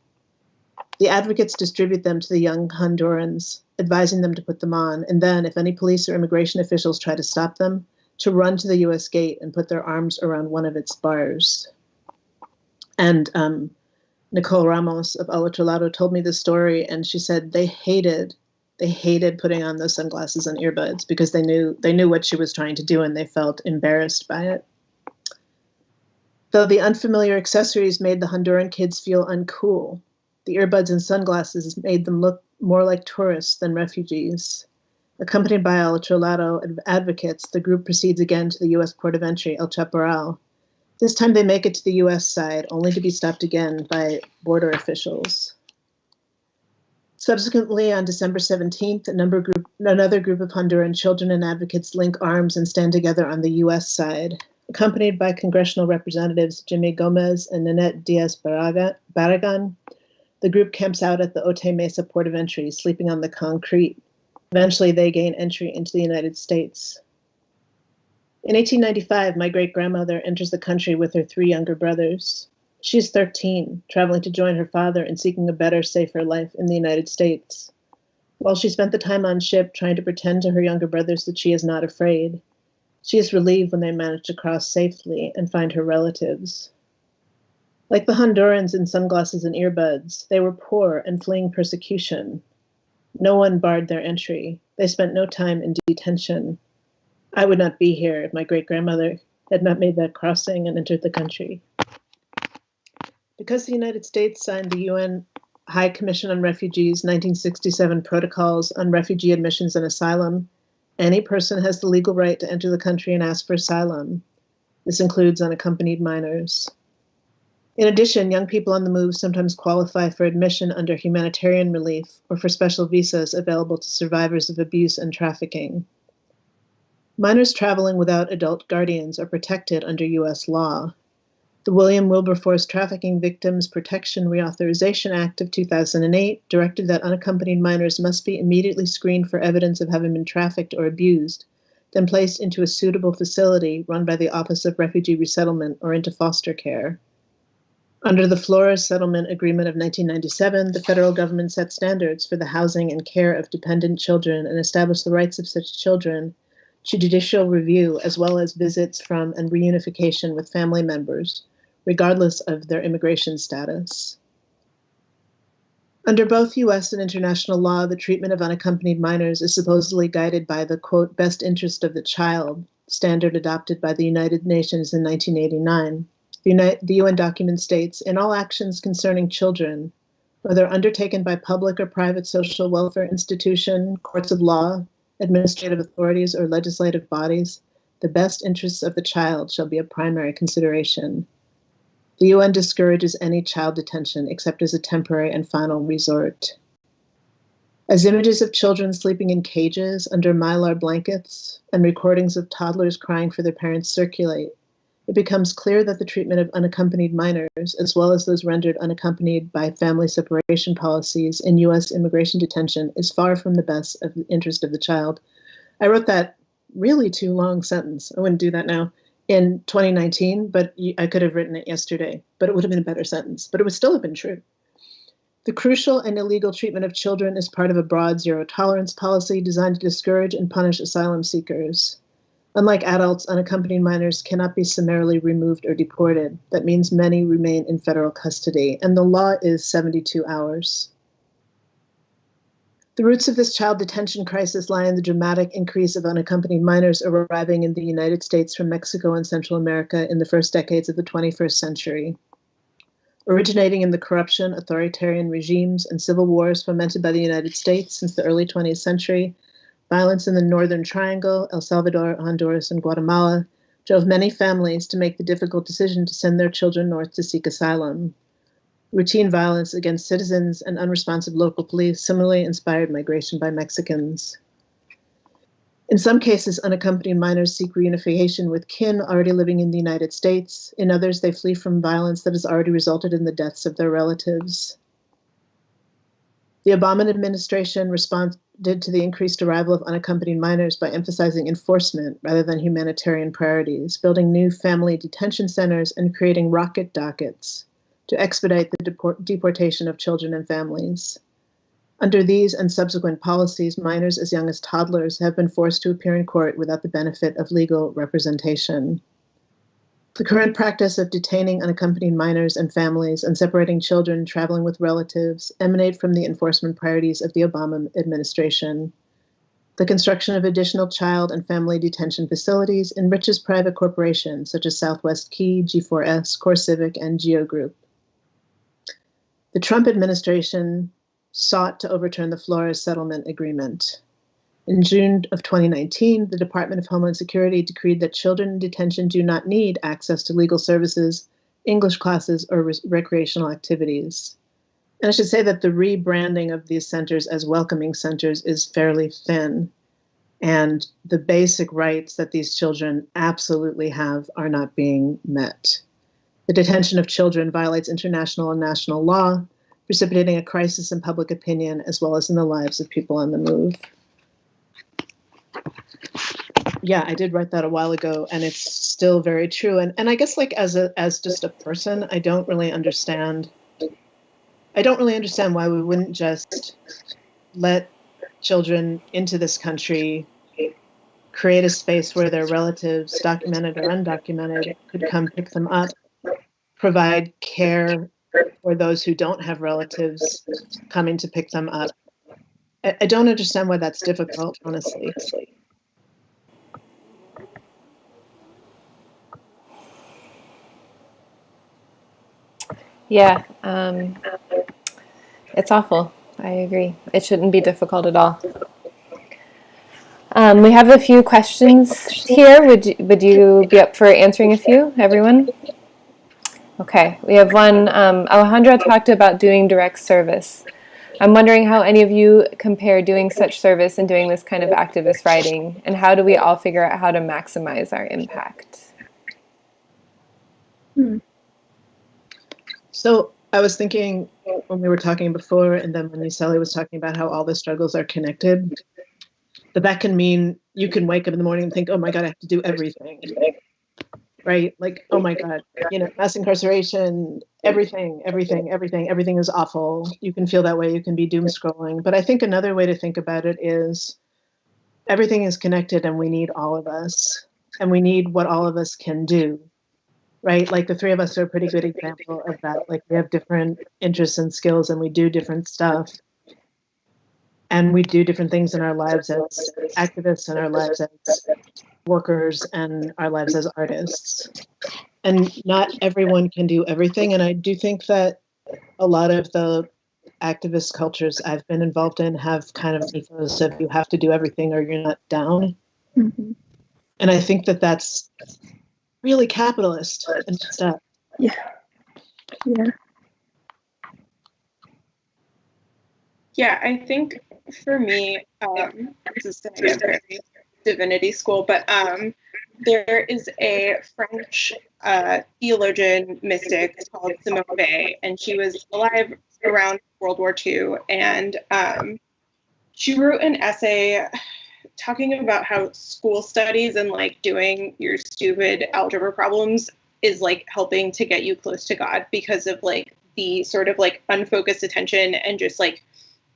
The advocates distribute them to the young Hondurans, advising them to put them on, and then, if any police or immigration officials try to stop them, to run to the U.S. gate and put their arms around one of its bars. And Nicole Ramos of Al Otro Lado told me this story, and she said they hated putting on those sunglasses and earbuds because they knew what she was trying to do, and they felt embarrassed by it. Though the unfamiliar accessories made the Honduran kids feel uncool, the earbuds and sunglasses made them look more like tourists than refugees. Accompanied by Al Otro Lado advocates, the group proceeds again to the U.S. port of entry, El Chaparral. This time they make it to the U.S. side, only to be stopped again by border officials. Subsequently, on December 17th, another group of Honduran children and advocates link arms and stand together on the U.S. side. Accompanied by congressional representatives Jimmy Gomez and Nanette Diaz-Barragan, the group camps out at the Otay Mesa port of entry, sleeping on the concrete. Eventually, they gain entry into the United States. In 1895, my great-grandmother enters the country with her 3 younger brothers. She is 13, traveling to join her father and seeking a better, safer life in the United States. While she spent the time on ship trying to pretend to her younger brothers that she is not afraid, she is relieved when they manage to cross safely and find her relatives. Like the Hondurans in sunglasses and earbuds, they were poor and fleeing persecution. No one barred their entry. They spent no time in detention. I would not be here if my great-grandmother had not made that crossing and entered the country. Because the United States signed the UN High Commission on Refugees' 1967 Protocols on Refugee Admissions and Asylum, any person has the legal right to enter the country and ask for asylum. This includes unaccompanied minors. In addition, young people on the move sometimes qualify for admission under humanitarian relief or for special visas available to survivors of abuse and trafficking. Minors traveling without adult guardians are protected under U.S. law. The William Wilberforce Trafficking Victims Protection Reauthorization Act of 2008 directed that unaccompanied minors must be immediately screened for evidence of having been trafficked or abused, then placed into a suitable facility run by the Office of Refugee Resettlement or into foster care. Under the Flores Settlement Agreement of 1997, the federal government set standards for the housing and care of dependent children and established the rights of such children to judicial review, as well as visits from and reunification with family members, regardless of their immigration status. Under both U.S. and international law, the treatment of unaccompanied minors is supposedly guided by the, quote, best interest of the child, standard adopted by the United Nations in 1989. The UN document states, in all actions concerning children, whether undertaken by public or private social welfare institution, courts of law, administrative authorities, or legislative bodies, the best interests of the child shall be a primary consideration. The UN discourages any child detention except as a temporary and final resort. As images of children sleeping in cages under mylar blankets and recordings of toddlers crying for their parents circulate, it becomes clear that the treatment of unaccompanied minors, as well as those rendered unaccompanied by family separation policies in U.S. immigration detention, is far from the best of the interest of the child. I wrote that really too long sentence. I wouldn't do that now. In 2019, but I could have written it yesterday, but it would have been a better sentence, but it would still have been true. The crucial and illegal treatment of children is part of a broad zero-tolerance policy designed to discourage and punish asylum seekers. Unlike adults, unaccompanied minors cannot be summarily removed or deported. That means many remain in federal custody, and the law is 72 hours. The roots of this child detention crisis lie in the dramatic increase of unaccompanied minors arriving in the United States from Mexico and Central America in the first decades of the 21st century. Originating in the corruption, authoritarian regimes, and civil wars fomented by the United States since the early 20th century, violence in the Northern Triangle, El Salvador, Honduras, and Guatemala drove many families to make the difficult decision to send their children north to seek asylum. Routine violence against citizens and unresponsive local police similarly inspired migration by Mexicans. In some cases, unaccompanied minors seek reunification with kin already living in the United States. In others, they flee from violence that has already resulted in the deaths of their relatives. The Obama administration responded to the increased arrival of unaccompanied minors by emphasizing enforcement rather than humanitarian priorities, building new family detention centers and creating rocket dockets to expedite the deportation of children and families. Under these and subsequent policies, minors as young as toddlers have been forced to appear in court without the benefit of legal representation. The current practice of detaining unaccompanied minors and families and separating children traveling with relatives emanate from the enforcement priorities of the Obama administration. The construction of additional child and family detention facilities enriches private corporations such as Southwest Key, G4S, CoreCivic, and Geo Group. The Trump administration sought to overturn the Flores Settlement Agreement. In June of 2019, the Department of Homeland Security decreed that children in detention do not need access to legal services, English classes, or recreational activities. And I should say that the rebranding of these centers as welcoming centers is fairly thin. And the basic rights that these children absolutely have are not being met. The detention of children violates international and national law, precipitating a crisis in public opinion as well as in the lives of people on the move. Yeah, I did write that a while ago, and it's still very true. And I guess, like, as just a person, I don't really understand why we wouldn't just let children into this country, create a space where their relatives, documented or undocumented, could come pick them up, provide care for those who don't have relatives coming to pick them up. I don't understand why that's difficult, honestly. Yeah, it's awful. I agree. It shouldn't be difficult at all. We have a few questions here. Would you be up for answering a few, everyone? Okay, we have one. Alejandra talked about doing direct service. I'm wondering how any of you compare doing such service and doing this kind of activist writing, and how do we all figure out how to maximize our impact? So I was thinking when we were talking before, and then when Yuselli was talking about how all the struggles are connected, that can mean you can wake up in the morning and think, oh my God, I have to do everything. Right? Like, oh my God, mass incarceration, everything is awful. You can feel that way. You can be doom scrolling. But I think another way to think about it is everything is connected and we need all of us. And we need what all of us can do. Right? Like the three of us are a pretty good example of that. Like we have different interests and skills and we do different stuff. And we do different things in our lives as activists and our lives as workers and our lives as artists. And not everyone can do everything. And I do think that a lot of the activist cultures I've been involved in have kind of ethos of you have to do everything or you're not down. Mm-hmm. And I think that that's really capitalist and stuff. Yeah. Yeah, I think for me, this is going to get very divinity school, but there is a French theologian mystic called Simone Weil, and she was alive around World War II, and she wrote an essay talking about how school studies and like doing your stupid algebra problems is like helping to get you close to God because of like the sort of like unfocused attention and just like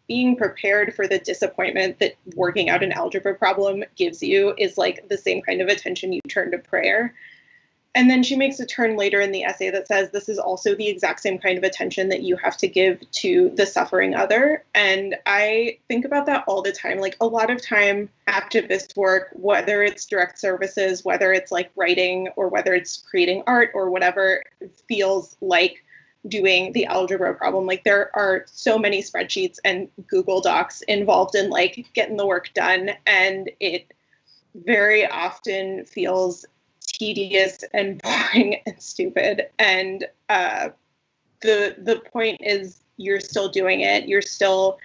being prepared for the disappointment that working out an algebra problem gives you is like the same kind of attention you turn to prayer. And then she makes a turn later in the essay that says this is also the exact same kind of attention that you have to give to the suffering other. And I think about that all the time. Like a lot of time activist work, whether it's direct services, whether it's like writing or whether it's creating art or whatever, feels like doing the algebra problem. Like there are so many spreadsheets and Google Docs involved in like getting the work done. And it very often feels tedious and boring and stupid. And the point is you're still doing it. You're still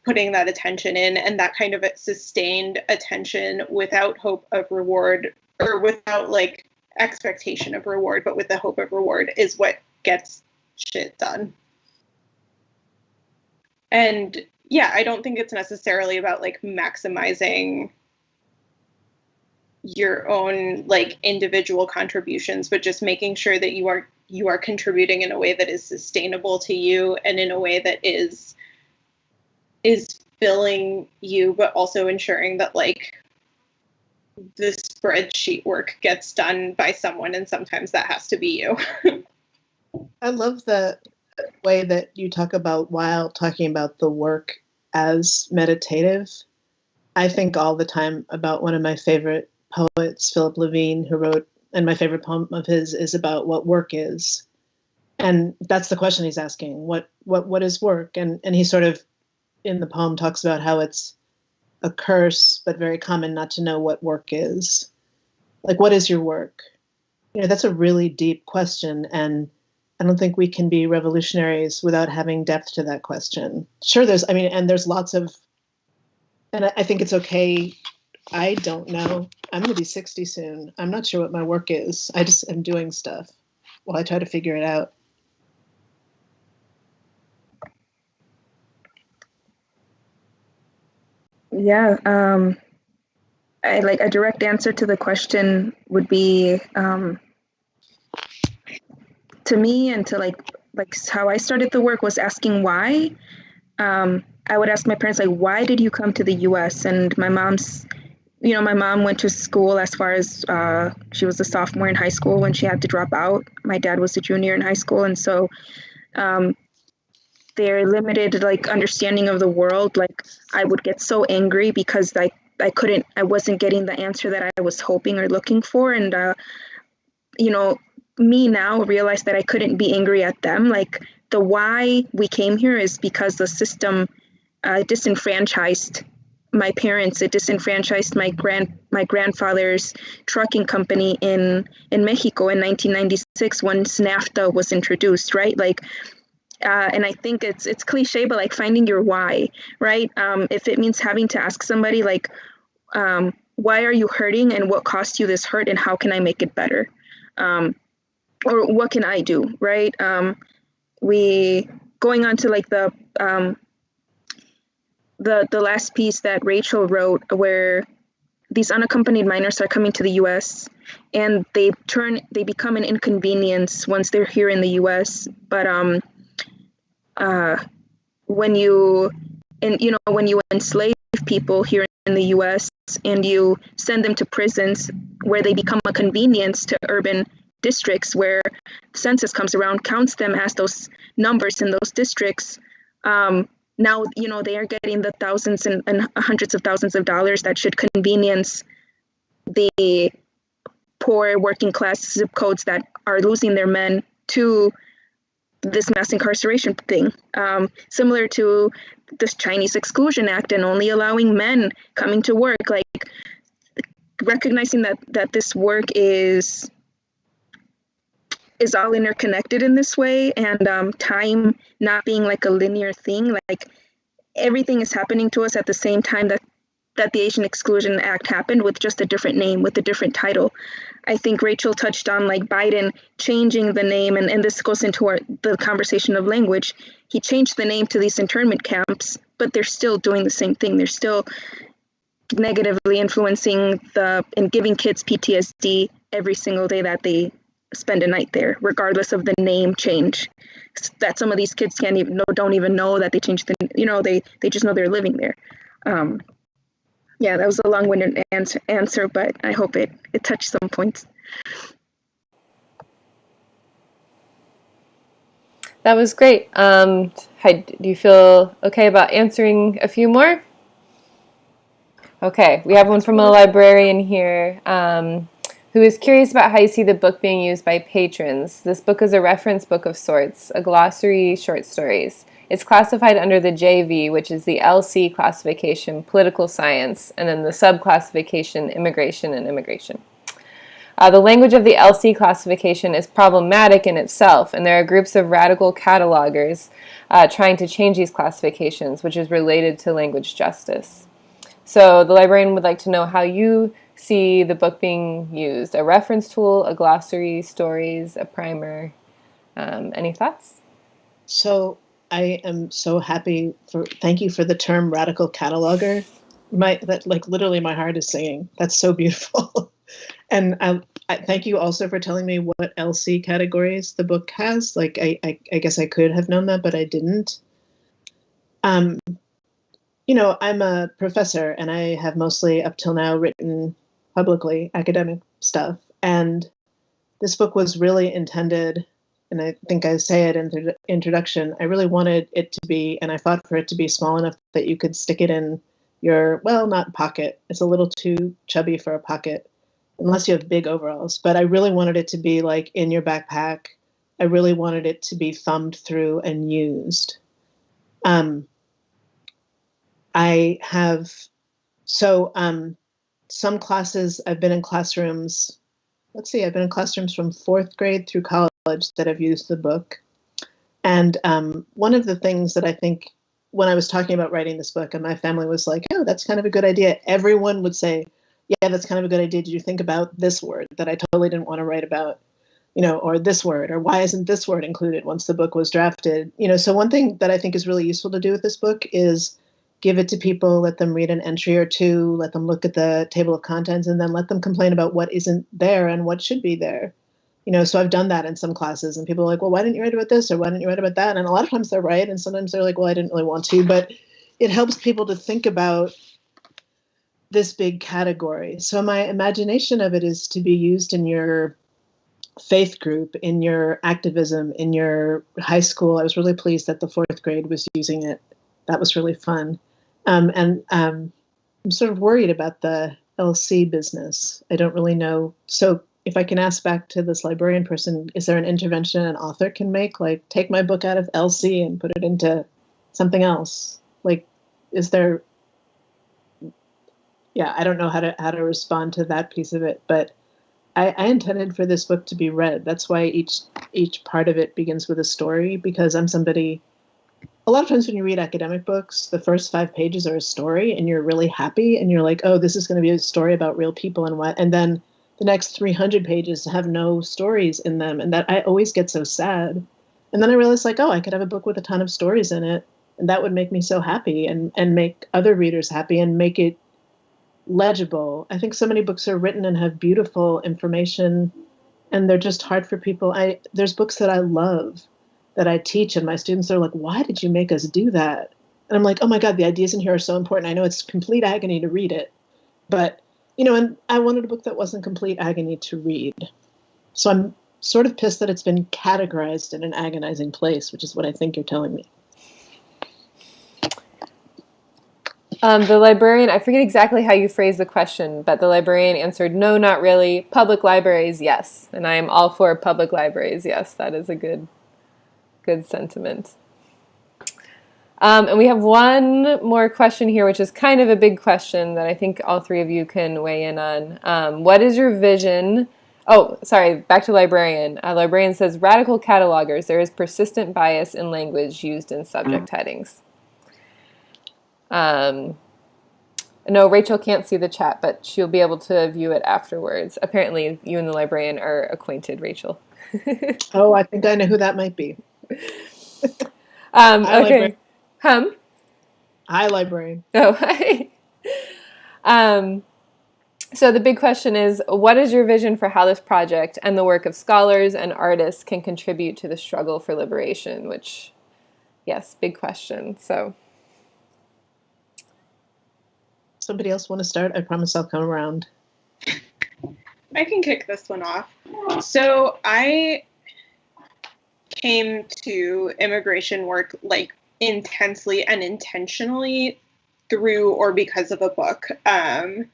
putting that attention in, and that kind of sustained attention without hope of reward or without like expectation of reward, but with the hope of reward is what gets shit done. And yeah, I don't think it's necessarily about like maximizing your own like individual contributions, but just making sure that you are contributing in a way that is sustainable to you and in a way that is filling you, but also ensuring that like the spreadsheet work gets done by someone, and sometimes that has to be you. I love the way that you talk about while talking about the work as meditative. I think all the time about one of my favorite poets, Philip Levine, who wrote, and my favorite poem of his is about what work is. And that's the question he's asking. What is work? And he sort of in the poem talks about how it's a curse, but very common not to know what work is. Like, what is your work? That's a really deep question. And I don't think we can be revolutionaries without having depth to that question. Sure, there's lots of, and I think it's okay I don't know. I'm going to be 60 soon. I'm not sure what my work is. I just am doing stuff while I try to figure it out. Yeah, a direct answer to the question would be to me, and to like how I started the work was asking why. I would ask my parents, like, why did you come to the US? And my mom went to school as far as she was a sophomore in high school when she had to drop out. My dad was a junior in high school. And so their limited like understanding of the world, like I would get so angry because I wasn't getting the answer that I was hoping or looking for. And, me now realize that I couldn't be angry at them. Like the why we came here is because the system disenfranchised my parents. It disenfranchised my grandfather's trucking company in Mexico in 1996 when NAFTA was introduced, right? Like, and I think it's cliche, but like finding your why, right? If it means having to ask somebody like, why are you hurting and what caused you this hurt and how can I make it better? Or what can I do, right? We going on to like the last piece that Rachel wrote, where these unaccompanied minors are coming to the U.S. and they become an inconvenience once they're here in the U.S. But when you enslave people here in the U.S. and you send them to prisons where they become a convenience to urban districts where the census comes around, counts them as those numbers in those districts. Now, they are getting the thousands and hundreds of thousands of dollars that should convenience the poor working class zip codes that are losing their men to this mass incarceration thing. Similar to this Chinese Exclusion Act and only allowing men coming to work, like recognizing that this work is all interconnected in this way, and time not being like a linear thing. Like everything is happening to us at the same time that the Asian Exclusion Act happened, with just a different name, with a different title. I think Rachel touched on like Biden changing the name, and this goes into the conversation of language. He changed the name to these internment camps, but they're still doing the same thing. They're still negatively influencing and giving kids PTSD every single day that they spend a night there, regardless of the name change. That some of these kids don't even know that they changed they just know they're living there. Yeah, that was a long-winded answer, but I hope it touched some points. That was great. Do you feel okay about answering a few more? Okay, we have one from a librarian here who is curious about how you see the book being used by patrons. This book is a reference book of sorts, a glossary, short stories. It's classified under the JV, which is the LC classification, political science, and then the subclassification, immigration and immigration. The language of the LC classification is problematic in itself, and there are groups of radical catalogers trying to change these classifications, which is related to language justice. So the librarian would like to know how you see the book being used. A reference tool, a glossary, stories, a primer. Any thoughts? So I am so happy thank you for the term radical cataloger. Literally my heart is singing. That's so beautiful. And I thank you also for telling me what LC categories the book has. Like I guess I could have known that, but I didn't. I'm a professor and I have mostly up till now written publicly academic stuff. And this book was really intended, and I think I say it in the introduction, I really wanted it to be, and I fought for it to be small enough that you could stick it in your, not pocket. It's a little too chubby for a pocket, unless you have big overalls. But I really wanted it to be like in your backpack. I really wanted it to be thumbed through and used. I have, some classes, I've been in classrooms, I've been in classrooms from 4th grade through college that have used the book. And one of the things that I think when I was talking about writing this book and my family was like, oh, that's kind of a good idea, everyone would say, yeah, that's kind of a good idea. Did you think about this word that I totally didn't want to write about? Or this word, or why isn't this word included once the book was drafted? So one thing that I think is really useful to do with this book is give it to people, let them read an entry or two, let them look at the table of contents, and then let them complain about what isn't there and what should be there. So I've done that in some classes, and people are like, well, why didn't you write about this, or why didn't you write about that? And a lot of times they're right, and sometimes they're like, well, I didn't really want to, but it helps people to think about this big category. So my imagination of it is to be used in your faith group, in your activism, in your high school. I was really pleased that the 4th grade was using it. That was really fun. And I'm sort of worried about the LC business. I don't really know. So if I can ask back to this librarian person, is there an intervention an author can make? Like, take my book out of LC and put it into something else? Like, is there... Yeah, I don't know how to respond to that piece of it, but I intended for this book to be read. That's why each part of it begins with a story, because I'm somebody... A lot of times when you read academic books, the first 5 pages are a story, and you're really happy, and you're like, oh, this is going to be a story about real people and what, and then the next 300 pages have no stories in them, and that I always get so sad. And then I realized, like, oh, I could have a book with a ton of stories in it, and that would make me so happy, and make other readers happy, and make it legible. I think so many books are written and have beautiful information, and they're just hard for people. There's books that I love that I teach, and my students are like, why did you make us do that? And I'm like, oh my God, the ideas in here are so important. I know it's complete agony to read it, but, and I wanted a book that wasn't complete agony to read. So I'm sort of pissed that it's been categorized in an agonizing place, which is what I think you're telling me. The librarian, I forget exactly how you phrased the question, but the librarian answered, no, not really. Public libraries, yes. And I am all for public libraries, yes. That is a good sentiment. And we have one more question here, which is kind of a big question that I think all 3 of you can weigh in on. What is your vision? Oh, sorry, back to librarian. Librarian says, radical catalogers, there is persistent bias in language used in subject headings. No, Rachel can't see the chat, but she'll be able to view it afterwards. Apparently, you and the librarian are acquainted, Rachel. Oh, I think I know who that might be. Okay. Hi, librarian. Oh, hi. So the big question is, what is your vision for how this project and the work of scholars and artists can contribute to the struggle for liberation? Which, yes, big question. So... Somebody else want to start? I promise I'll come around. I can kick this one off. So I came to immigration work like intensely and intentionally through or because of a book. My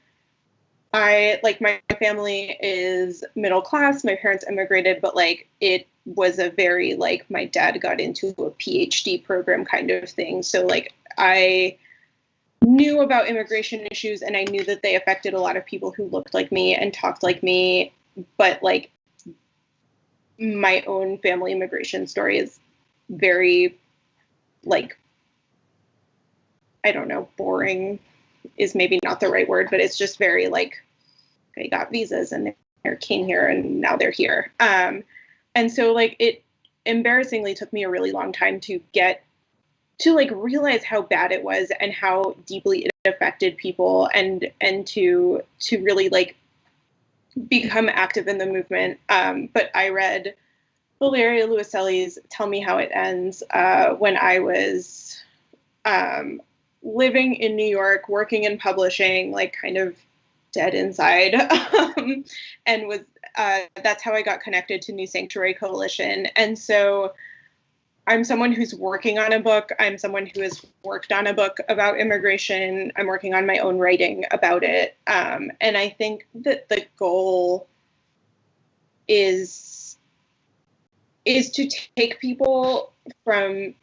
family is middle class. My parents immigrated, but like it was a very like my dad got into a PhD program kind of thing. So like I knew about immigration issues, and I knew that they affected a lot of people who looked like me and talked like me, but like my own family immigration story is very like, I don't know, boring is maybe not the right word, but it's just very like, they got visas and they came here and now they're here. And so like it embarrassingly took me a really long time to get to like realize how bad it was and how deeply it affected people, and to really like become active in the movement. But I read Valeria Luiselli's Tell Me How It Ends when I was living in New York, working in publishing, like kind of dead inside, and was that's how I got connected to New Sanctuary Coalition. And so I'm someone who's working on a book. I'm someone who has worked on a book about immigration. I'm working on my own writing about it. And I think that the goal is to take people from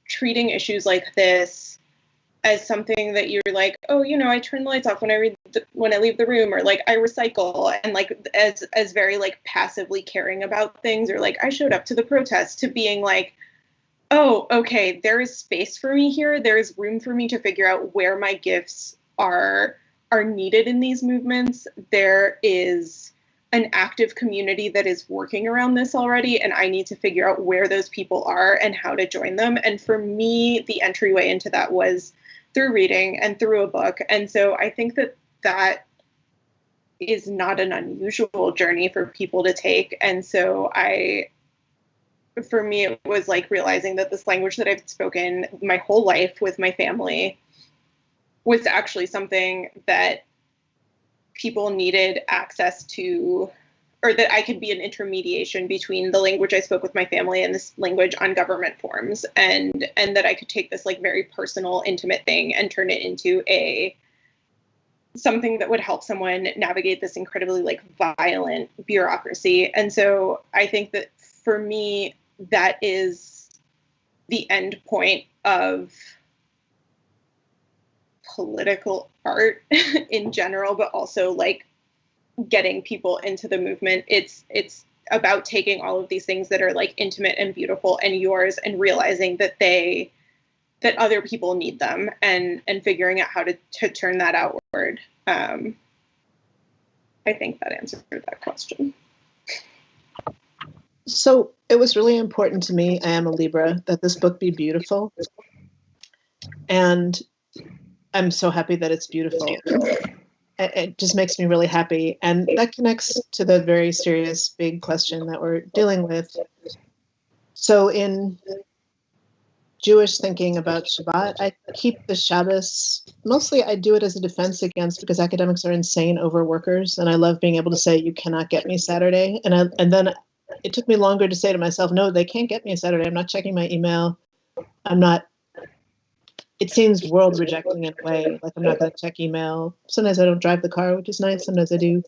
treating issues like this as something that you're like, oh, I turn the lights off when I leave the room, or like I recycle, and like as very like passively caring about things, or like I showed up to the protest, to being like, oh, okay, there is space for me here. There is room for me to figure out where my gifts are needed in these movements. There is an active community that is working around this already, and I need to figure out where those people are and how to join them. And for me, the entryway into that was through reading and through a book. And so I think that that is not an unusual journey for people to take. And so for me, it was like realizing that this language that I've spoken my whole life with my family was actually something that people needed access to, or that I could be an intermediation between the language I spoke with my family and this language on government forms, and that I could take this like very personal, intimate thing and turn it into something that would help someone navigate this incredibly like violent bureaucracy. And so I think that for me, that is the end point of political art in general, but also like getting people into the movement. It's about taking all of these things that are like intimate and beautiful and yours, and realizing that other people need them, and figuring out how to turn that outward. I think that answered that question. So it was really important to me, I am a Libra, that this book be beautiful. And I'm so happy that it's beautiful. It just makes me really happy. And that connects to the very serious, big question that we're dealing with. So in Jewish thinking about Shabbat, I keep the Shabbos, mostly I do it as a defense against, because academics are insane overworkers. And I love being able to say, you cannot get me Saturday. And then it took me longer to say to myself, no, they can't get me a Saturday. I'm not checking my email. It seems world rejecting in a way, like I'm not going to check email. Sometimes I don't drive the car, which is nice. Sometimes I do.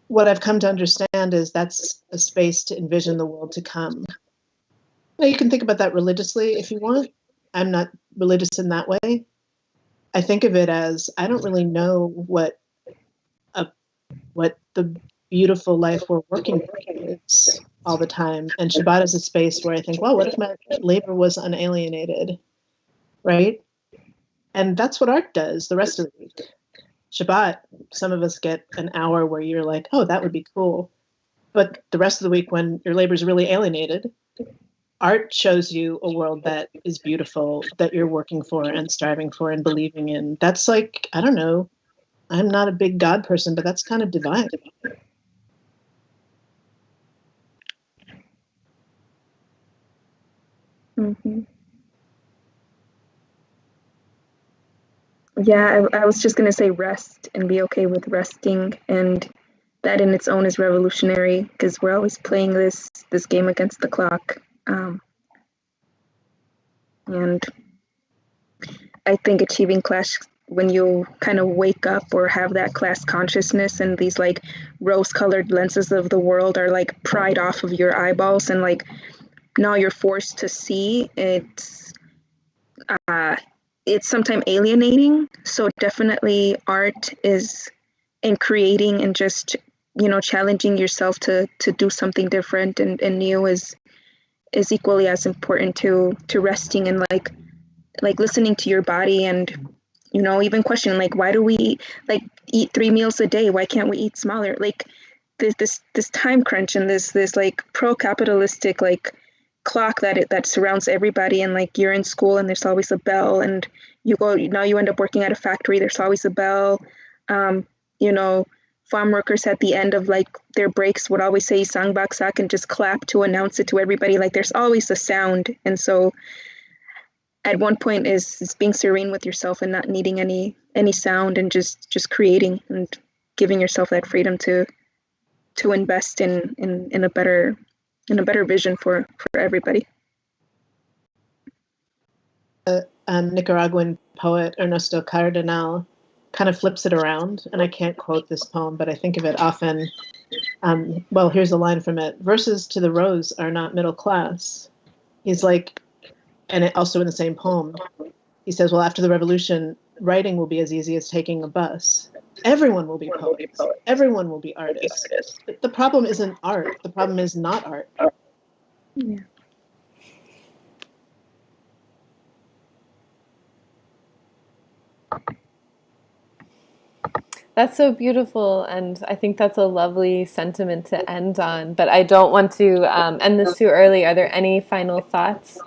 What I've come to understand is that's a space to envision the world to come. Now, you can think about that religiously if you want. I'm not religious in that way. I think of it as, I don't really know what the beautiful life we're working for is all the time. And Shabbat is a space where I think, well, what if my labor was unalienated, right? And that's what art does the rest of the week. Shabbat, some of us get an hour where you're like, oh, that would be cool. But the rest of the week, when your labor is really alienated, art shows you a world that is beautiful, that you're working for and striving for and believing in. That's like, I don't know, I'm not a big God person, but that's kind of divine. Mm-hmm. Yeah, I was just going to say rest and be okay with resting, and that in its own is revolutionary, because we're always playing this game against the clock. And I think achieving class, when you kind of wake up or have that class consciousness, and these like rose-colored lenses of the world are like pried off of your eyeballs, and like now you're forced to see, it's sometimes alienating. So definitely art is in creating and just, challenging yourself to do something different and new is equally as important to resting and like listening to your body, and even questioning like, why do we like eat 3 meals a day? Why can't we eat smaller? Like this time crunch and this like pro-capitalistic like clock that surrounds everybody, and like you're in school and there's always a bell, and you end up working at a factory, there's always a bell. Farm workers at the end of like their breaks would always say sang baksak and just clap to announce it to everybody. Like there's always a sound. And so at one point is being serene with yourself and not needing any sound, and just creating and giving yourself that freedom to invest in a better vision for everybody. Nicaraguan poet Ernesto Cardenal kind of flips it around, and I can't quote this poem, but I think of it often. Well, here's a line from it. Verses to the rose are not middle class. He's like, and it also in the same poem, he says, well, after the revolution, writing will be as easy as taking a bus. Everyone will be poets. Everyone will be artists. But the problem isn't art. The problem is not art. Yeah. That's so beautiful, and I think that's a lovely sentiment to end on. But I don't want to end this too early. Are there any final thoughts?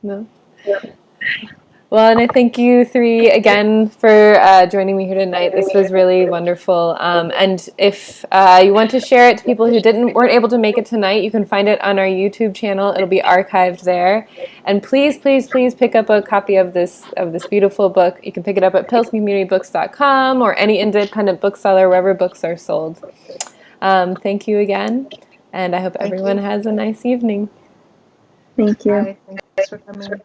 No? Well, and I thank you three again for joining me here tonight. This was really wonderful. And if you want to share it to people who weren't able to make it tonight, you can find it on our YouTube channel. It'll be archived there. And please, please, please pick up a copy of this beautiful book. You can pick it up at pilsencommunitybooks.com or any independent bookseller wherever books are sold. Thank you again, and I hope everyone has a nice evening. Thank you. Bye. Thanks for coming.